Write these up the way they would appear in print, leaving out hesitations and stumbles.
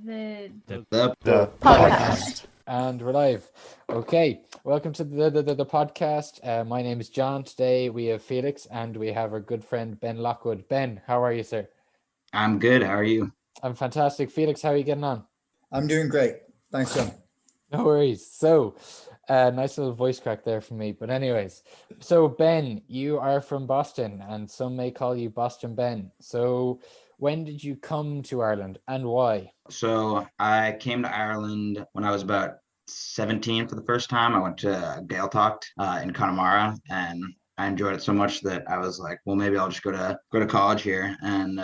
The podcast. And we're live. Okay, welcome to the podcast. My name is John. Today we have Felix and we have our good friend Ben Lockwood. Ben, how are you, sir? I'm good. How are you? I'm fantastic. Felix, how are you getting on? I'm doing great. Thanks, John. No worries. So, nice little voice crack there from me. But anyways, so Ben, you are from Boston and some may call you Boston Ben. So when did you come to Ireland and why? So I came to Ireland when I was about 17 for the first time. I went to Gaeltacht in Connemara, and I enjoyed it so much that I was like, well, maybe I'll just go to college here, and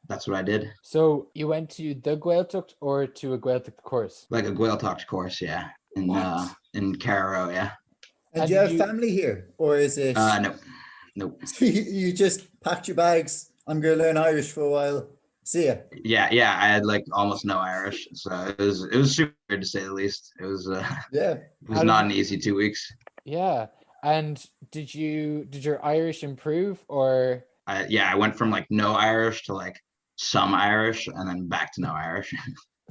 that's what I did. So you went to the Gaeltacht or to a Gaeltacht course? Like a Gaeltacht course, yeah, in Carrow, yeah. And do you have family here, or is it? Nope. You just packed your bags. I'm gonna learn Irish for a while. See ya. Yeah. I had like almost no Irish, so it was super weird to say the least. It was not an easy 2 weeks. Yeah. And did your Irish improve or? I went from like no Irish to like some Irish and then back to no Irish.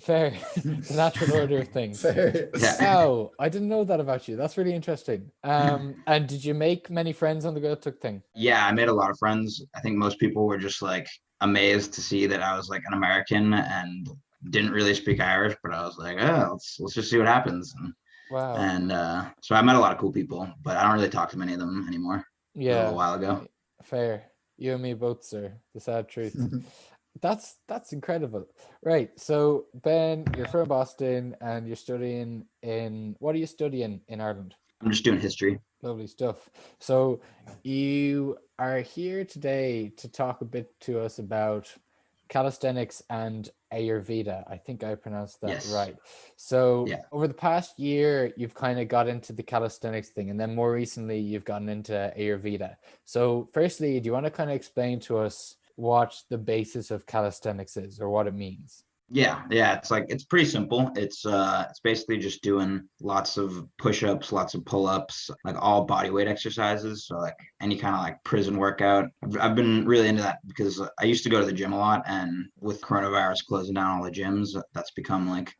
Fair. The natural order of things. Fair. Yeah. Oh, I didn't know that about you. That's really interesting. And did you make many friends on the Gaeltacht thing? Yeah, I made a lot of friends. I think most people were just like amazed to see that I was like an American and didn't really speak Irish, but I was like, oh, let's just see what happens. Wow. And so I met a lot of cool people, but I don't really talk to many of them anymore. Yeah. A little while ago. Fair. You and me both, sir. The sad truth. That's incredible. Right. So Ben, you're from Boston and you're studying what are you studying in Ireland? I'm just doing history. Lovely stuff. So you are here today to talk a bit to us about calisthenics and Ayurveda. I think I pronounced that right. So over the past year, you've kind of got into the calisthenics thing, and then more recently, you've gotten into Ayurveda. So firstly, do you want to kind of explain to us what the basis of calisthenics is or what it means? Yeah. It's pretty simple. It's basically just doing lots of push-ups, lots of pull-ups, like all body weight exercises. So like any kind of like prison workout. I've been really into that because I used to go to the gym a lot, and with coronavirus closing down all the gyms, that's become like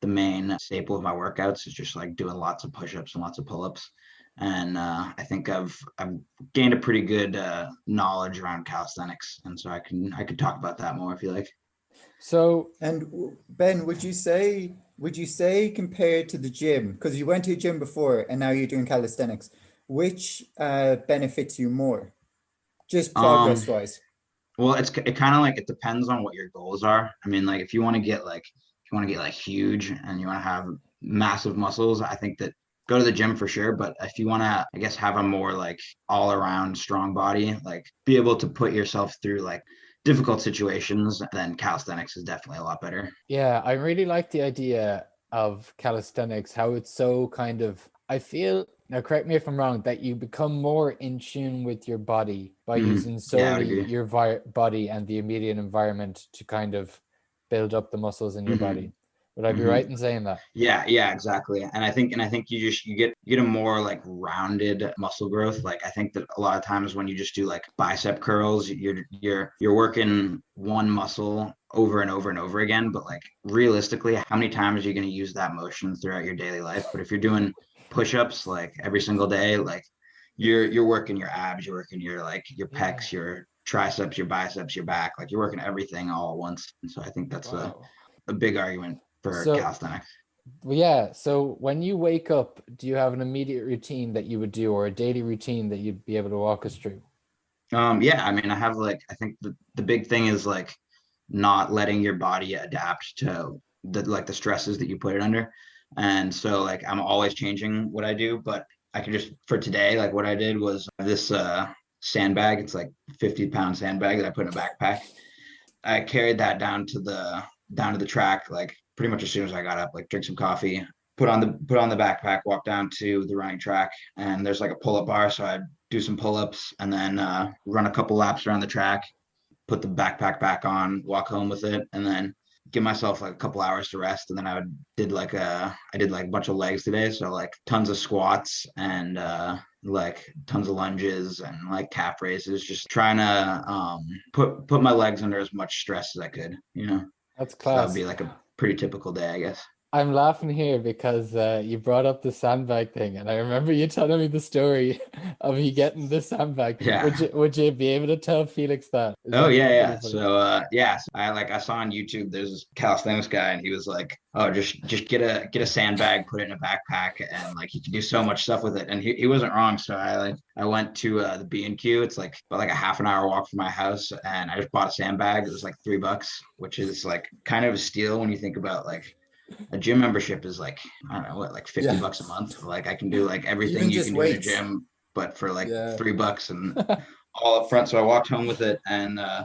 the main staple of my workouts is just like doing lots of push-ups and lots of pull-ups. And I think I've gained a pretty good knowledge around calisthenics, and so I could talk about that more if you like. So, and Ben, would you say compared to the gym, because you went to a gym before and now you're doing calisthenics, which benefits you more, just progress wise? Well, it kind of like it depends on what your goals are. I mean, like if you want to get like huge and you want to have massive muscles, I think that go to the gym for sure. But if you want to, I guess, have a more like all around strong body, like be able to put yourself through like difficult situations, then calisthenics is definitely a lot better. Yeah, I really like the idea of calisthenics, how it's so kind of, I feel, now correct me if I'm wrong, that you become more in tune with your body by using solely your body and the immediate environment to kind of build up the muscles in your body. Would I be right in saying that? Yeah, exactly. And I think you get a more like rounded muscle growth. Like I think that a lot of times when you just do like bicep curls, you're working one muscle over and over and over again. But like realistically, how many times are you going to use that motion throughout your daily life? But if you're doing push-ups like every single day, like you're working your abs, you're working your pecs, your triceps, your biceps, your back, like you're working everything all at once. And so I think that's a big argument for calisthenics. Well, yeah. So when you wake up, do you have an immediate routine that you would do or a daily routine that you'd be able to walk us through? Yeah, I mean, I have like, I think the big thing is like not letting your body adapt to the stresses that you put it under. And so like, I'm always changing what I do, but I can just, for today, like what I did was this sandbag. It's like 50-pound sandbag that I put in a backpack. I carried that down to the track, like pretty much as soon as I got up, like drink some coffee, put on the backpack, walk down to the running track, and there's like a pull-up bar. So I'd do some pull-ups and then run a couple laps around the track, put the backpack back on, walk home with it, and then give myself like a couple hours to rest. And then I did like a bunch of legs today. So like tons of squats and like tons of lunges and like calf raises, just trying to put my legs under as much stress as I could, you know. That's So that class. would be like a pretty typical day, I guess. I'm laughing here because you brought up the sandbag thing, and I remember you telling me the story of you getting the sandbag. Yeah. Would you be able to tell Felix that? Oh yeah. So I saw on YouTube there's this calisthenics guy, and he was like, oh, just get a sandbag, put it in a backpack, and like you can do so much stuff with it. And he wasn't wrong. So I went to the B&Q. It's like about like a half an hour walk from my house, and I just bought a sandbag. It was like $3, which is like kind of a steal when you think about like a gym membership is like, I don't know what, like $50 a month. Like I can do like everything you can do in a gym, but for like $3 and all up front. So I walked home with it, and I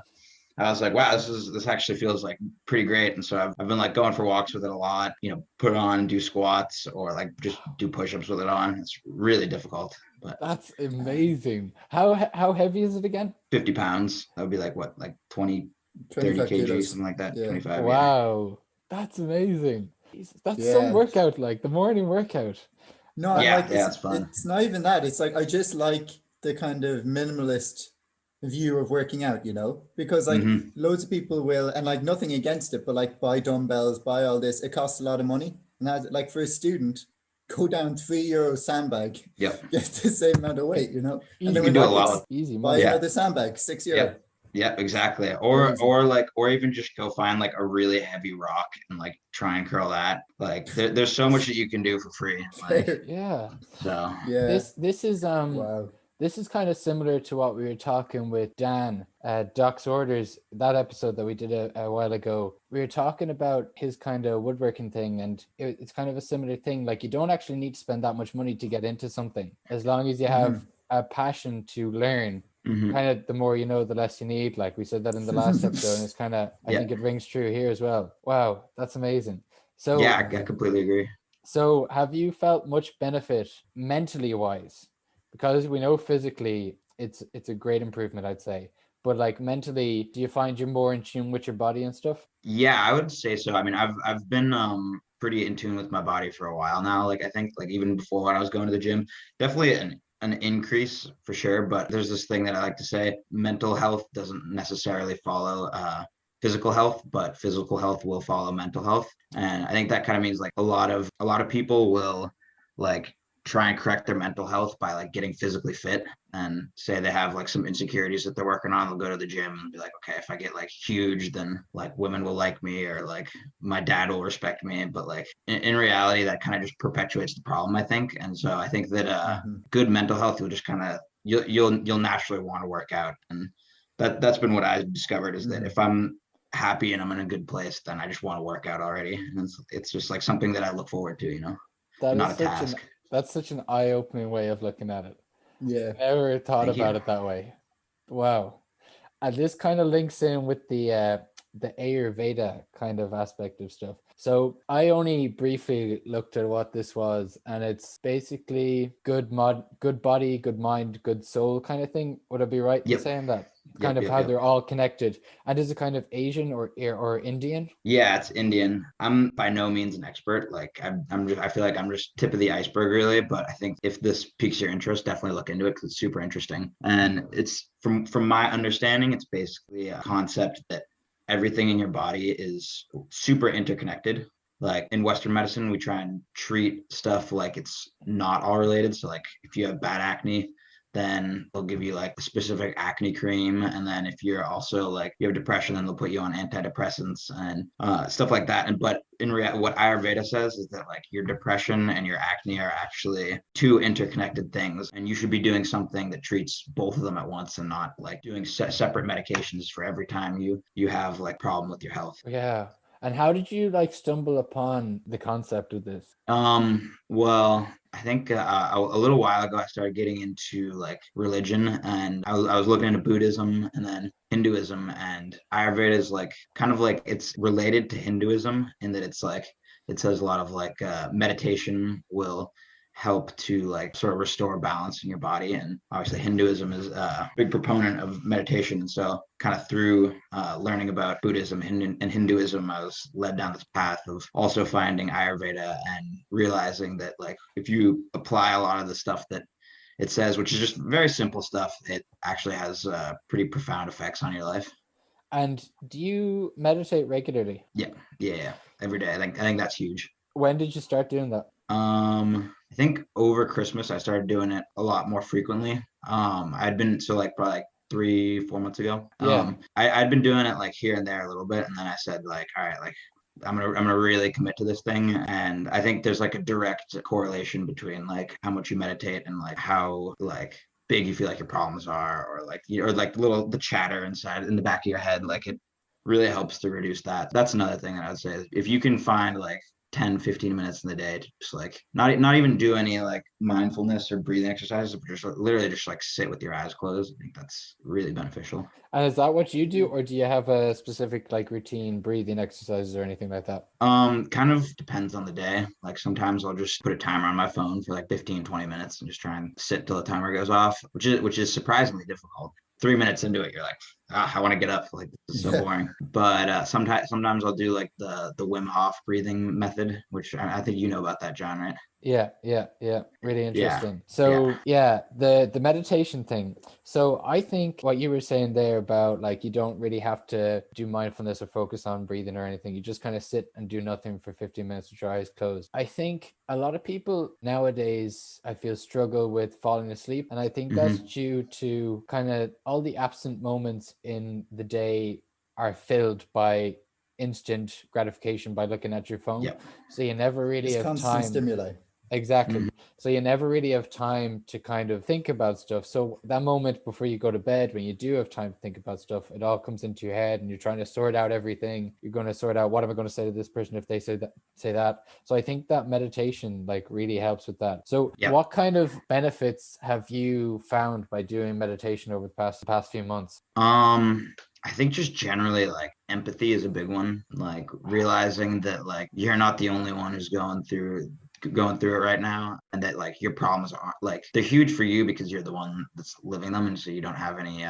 was like, wow, this actually feels like pretty great. And so I've been like going for walks with it a lot, put it on and do squats, or like just do push-ups with it on. It's really difficult, but that's amazing. How heavy is it again? 50 pounds. That would be like what, like 30 kg, something like that. 25. Wow. That's amazing. That's some workout, like the morning workout. No, it's fun. It's not even that. It's like I just like the kind of minimalist view of working out, because like loads of people will, and like nothing against it, but like buy dumbbells, buy all this. It costs a lot of money, and that, like for a student, go down €3 sandbag, get the same amount of weight, and then you can do a lot. Easy money. Buy another sandbag, €6. Yeah, exactly. Or even just go find like a really heavy rock and like try and curl that. Like there's so much that you can do for free. Like, yeah. So this is wow. This is kind of similar to what we were talking with Dan, Doc's Orders, that episode that we did a while ago. We were talking about his kind of woodworking thing, and it's kind of a similar thing. Like you don't actually need to spend that much money to get into something, as long as you have a passion to learn. Kind of the more you know, the less you need. Like we said that in the last episode, and it's kind of, I think it rings true here as well. Wow, that's amazing. So yeah, I completely agree. So have you felt much benefit mentally wise? Because we know physically it's a great improvement, I'd say. But like mentally, do you find you're more in tune with your body and stuff? Yeah, I would say so. I mean, I've been pretty in tune with my body for a while now. Like I think like even before when I was going to the gym, definitely an increase for sure. But there's this thing that I like to say: mental health doesn't necessarily follow physical health, but physical health will follow mental health. And I think that kind of means like a lot of people will like try and correct their mental health by like getting physically fit, and say they have like some insecurities that they're working on. They'll go to the gym and be like, okay, if I get like huge, then like women will like me, or like my dad will respect me. But like in reality, that kind of just perpetuates the problem, I think. And so I think that good mental health, you'll just kind of you'll naturally want to work out. And that's been what I've discovered, is that if I'm happy and I'm in a good place, then I just want to work out already. And it's just like something that I look forward to, not a task. That's such an eye-opening way of looking at it. Yeah. Never thought about it that way. Wow. And this kind of links in with the Ayurveda kind of aspect of stuff. So I only briefly looked at what this was, and it's basically good body, good mind, good soul kind of thing. Would I be right in saying that? Kind of how they're all connected. And is it kind of Asian or Indian? Yeah, it's Indian. I'm by no means an expert. Like I feel like I'm just tip of the iceberg really, but I think if this piques your interest, definitely look into it because it's super interesting. And it's from my understanding, it's basically a concept that everything in your body is super interconnected. Like in Western medicine, we try and treat stuff like it's not all related. So like if you have bad acne, then they'll give you like a specific acne cream. And then if you're also like you have depression, then they'll put you on antidepressants and stuff like that. But in reality, what Ayurveda says is that like your depression and your acne are actually two interconnected things, and you should be doing something that treats both of them at once, and not like doing separate medications for every time you have like problem with your health. Yeah. And how did you like stumble upon the concept of this? Well, I think a little while ago, I started getting into like religion, and I was looking into Buddhism and then Hinduism, and Ayurveda is like kind of like it's related to Hinduism in that it's like it says a lot of like meditation will help to like sort of restore balance in your body. And obviously Hinduism is a big proponent of meditation. And so kind of through learning about Buddhism and Hinduism, I was led down this path of also finding Ayurveda and realizing that like if you apply a lot of the stuff that it says, which is just very simple stuff, it actually has pretty profound effects on your life. And do you meditate regularly? Yeah. Every day. I think that's huge. When did you start doing that? I think over Christmas I started doing it a lot more frequently. I'd been so like probably like 3, 4 months ago. Yeah. I'd been doing it like here and there a little bit, and then I said like, all right, like I'm gonna really commit to this thing. And I think there's like a direct correlation between like how much you meditate and like how like big you feel like your problems are, or like the chatter inside in the back of your head. Like it really helps to reduce that. That's another thing that I would say is if you can find like 10, 15 minutes in the day to just like not even do any like mindfulness or breathing exercises, but just literally just like sit with your eyes closed. I think that's really beneficial. And is that what you do, or do you have a specific like routine breathing exercises or anything like that? Kind of depends on the day. Like sometimes I'll just put a timer on my phone for like 15, 20 minutes and just try and sit till the timer goes off, which is surprisingly difficult. 3 minutes into it, you're like, I want to get up. Like this is so boring. But sometimes I'll do like the Wim Hof breathing method, which I think you know about that, John, right? Yeah. Really interesting. Yeah. So the meditation thing. So I think what you were saying there about like you don't really have to do mindfulness or focus on breathing or anything. You just kind of sit and do nothing for 15 minutes with your eyes closed. I think a lot of people nowadays, I feel, struggle with falling asleep. And I think that's due to kind of all the absent moments in the day are filled by instant gratification by looking at your phone. Yep. So you never really have constant time. stimuli. Exactly. So you never really have time to kind of think about stuff. So that moment before you go to bed, when you do have time to think about stuff, it all comes into your head and you're trying to sort out everything. You're going to sort out, what am I going to say to this person if they say that. So I think that meditation like really helps with that. So what kind of benefits have you found by doing meditation over the past few months? I think just generally like empathy is a big one. Like realizing that like you're not the only one who's going through it right now, and that like your problems are like they're huge for you because you're the one that's living them, and so you don't have anything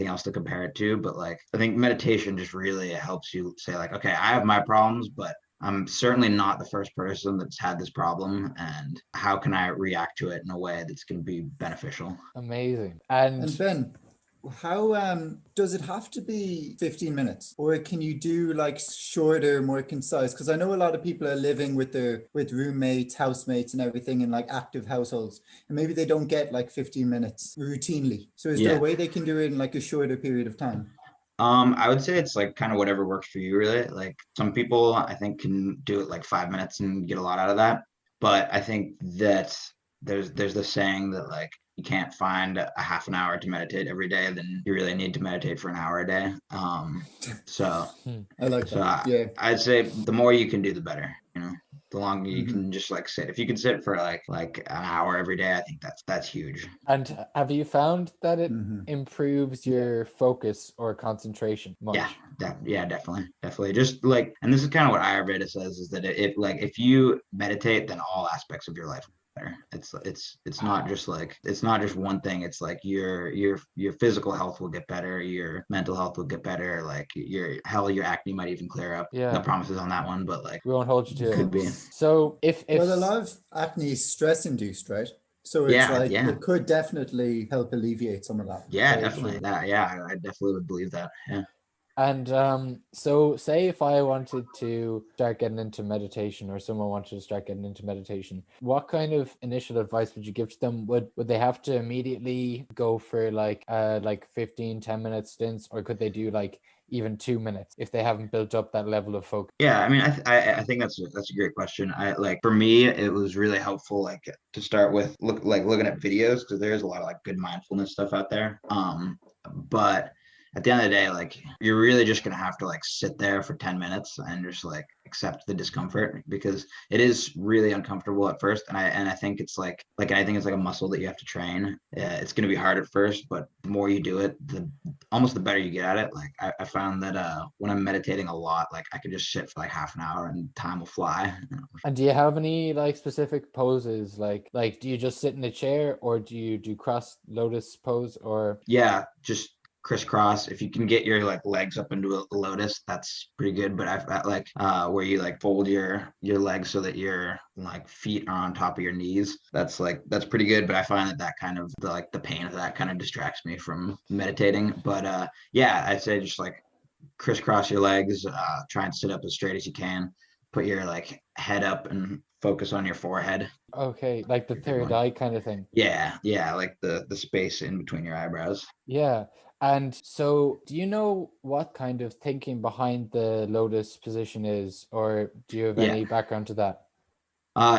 else to compare it to. But like I think meditation just really helps you say like, okay, I have my problems, but I'm certainly not the first person that's had this problem, and how can I react to it in a way that's going to be beneficial? Amazing. And Ben, how does it have to be 15 minutes, or can you do like shorter, more concise? Because I know a lot of people are living with roommates, housemates and everything in like active households, and maybe they don't get like 15 minutes routinely. So is there a way they can do it in like a shorter period of time? I would say it's like kind of whatever works for you, really. Like some people I think can do it like 5 minutes and get a lot out of that. But I think that there's the saying that like you can't find a half an hour to meditate every day, then you really need to meditate for an hour a day. So I like that. Yeah. I'd say the more you can do, the better. The longer you can just like sit. If you can sit for like an hour every day, I think that's huge. And have you found that it improves your focus or concentration much? Yeah, definitely. Just like, and this is kind of what Ayurveda says, is that if you meditate, then all aspects of your life are better. It's not just one thing. It's like your physical health will get better, your mental health will get better, like your acne might even clear up. Yeah. No promises on that one, but like we won't hold you to it. Could be. So if a lot of acne is stress induced, right? So it's it could definitely help alleviate some of that. Yeah, definitely. I definitely would believe that. Yeah. And so say if I wanted to start getting into meditation, or someone wanted to start getting into meditation, what kind of initial advice would you give to them? Would they have to immediately go for like 15-10 minute stints, or could they do like even 2 minutes if they haven't built up that level of focus? Yeah, I mean, I think that's a great question. For me, it was really helpful like to start with looking at videos, because there's a lot of like good mindfulness stuff out there. But at the end of the day, like you're really just gonna have to like sit there for 10 minutes and just like accept the discomfort, because it is really uncomfortable at first. And I think it's like I think it's like a muscle that you have to train. It's gonna be hard at first, but the more you do it, the better you get at it. Like I found that when I'm meditating a lot, like I could just sit for like half an hour and time will fly. And do you have any like specific poses? Like do you just sit in a chair, or do you do cross lotus pose, or? Yeah, just crisscross. If you can get your like legs up into a lotus, that's pretty good. But I've got like where you like fold your legs so that your like feet are on top of your knees. That's pretty good. But I find that kind of the pain of that kind of distracts me from meditating. But yeah, I'd say just like crisscross your legs, try and sit up as straight as you can, put your like head up and focus on your forehead. Okay, like the third eye kind of thing. Yeah, like the space in between your eyebrows. Yeah. And so do you know what kind of thinking behind the lotus position is, or do you have any background to that?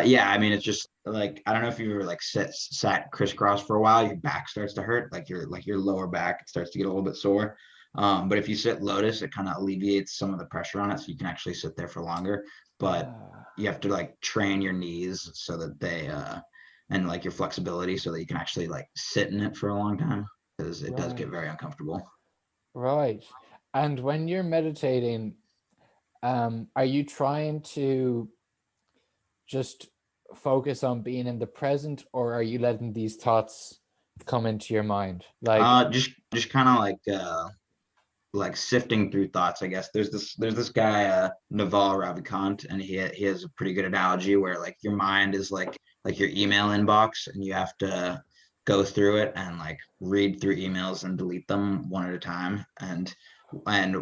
Yeah, I mean, it's just like, I don't know if you ever like sat crisscross for a while, your back starts to hurt, like your lower back starts to get a little bit sore. But if you sit lotus, it kind of alleviates some of the pressure on it, so you can actually sit there for longer. But you have to like train your knees so that they and like your flexibility so that you can actually like sit in it for a long time, because it does get very uncomfortable. Right. And when you're meditating, are you trying to just focus on being in the present, or are you letting these thoughts come into your mind? Like just kind of like sifting through thoughts, I guess. There's this guy, Naval Ravikant, and he has a pretty good analogy where like your mind is like your email inbox, and you have to go through it and like read through emails and delete them one at a time. And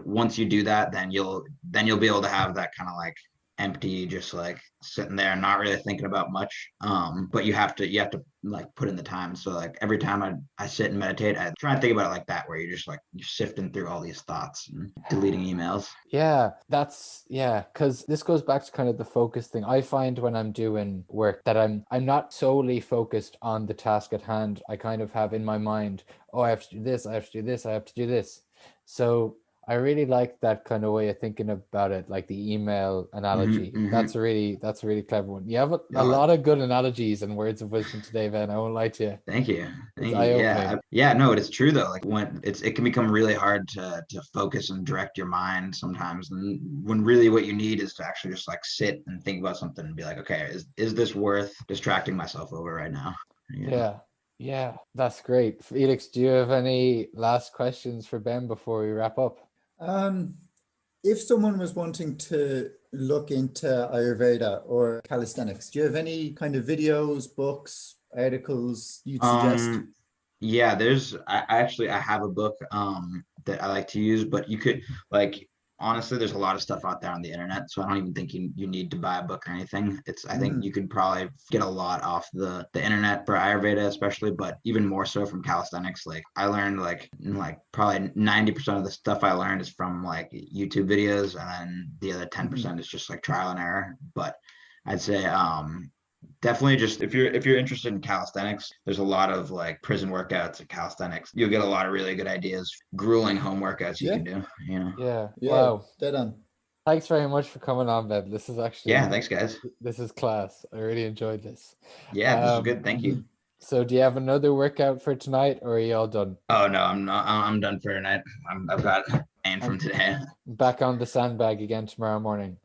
once you do that, then you'll be able to have that kind of like empty, just like sitting there and not really thinking about much. But you have to like put in the time. So like every time I sit and meditate, I try and think about it like that, where you're just like you're sifting through all these thoughts and deleting emails. Yeah, because this goes back to kind of the focus thing. I find when I'm doing work that I'm not solely focused on the task at hand. I kind of have in my mind, oh, I have to do this, I have to do this, I have to do this. So I really like that kind of way of thinking about it, like the email analogy. That's a really clever one. You have a lot of good analogies and words of wisdom today, Ben. I won't lie to you. Thank you. It's eye-opening. Yeah. No, it's true though. Like when it can become really hard to focus and direct your mind sometimes, and when really what you need is to actually just like sit and think about something and be like, okay, is this worth distracting myself over right now? Yeah, that's great. Felix, do you have any last questions for Ben before we wrap up? If someone was wanting to look into Ayurveda or calisthenics, do you have any kind of videos, books, articles you'd suggest? Yeah, I have a book that I like to use, but you could like, honestly, there's a lot of stuff out there on the internet, so I don't even think you need to buy a book or anything. I think you could probably get a lot off the internet for Ayurveda, especially, but even more so from calisthenics. Like I learned like probably 90% of the stuff I learned is from like YouTube videos, and then the other 10% is just like trial and error. But I'd say definitely, just if you're interested in calisthenics, there's a lot of like prison workouts at calisthenics. You'll get a lot of really good ideas, grueling home workouts you can do, you know. Yeah. Wow. Dead on. Thanks very much for coming on, Ben. This is actually Thanks guys. This is class. I really enjoyed this. This is good. Thank you. So do you have another workout for tonight, or are you all done? Oh no, I'm not. I'm done for tonight. I've got and from today. Back on the sandbag again tomorrow morning.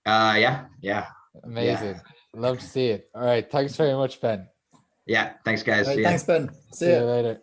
Yeah. Amazing. Love to see it. All right. Thanks very much, Ben. Yeah. Thanks, guys. Right, thanks, Ben. See you later.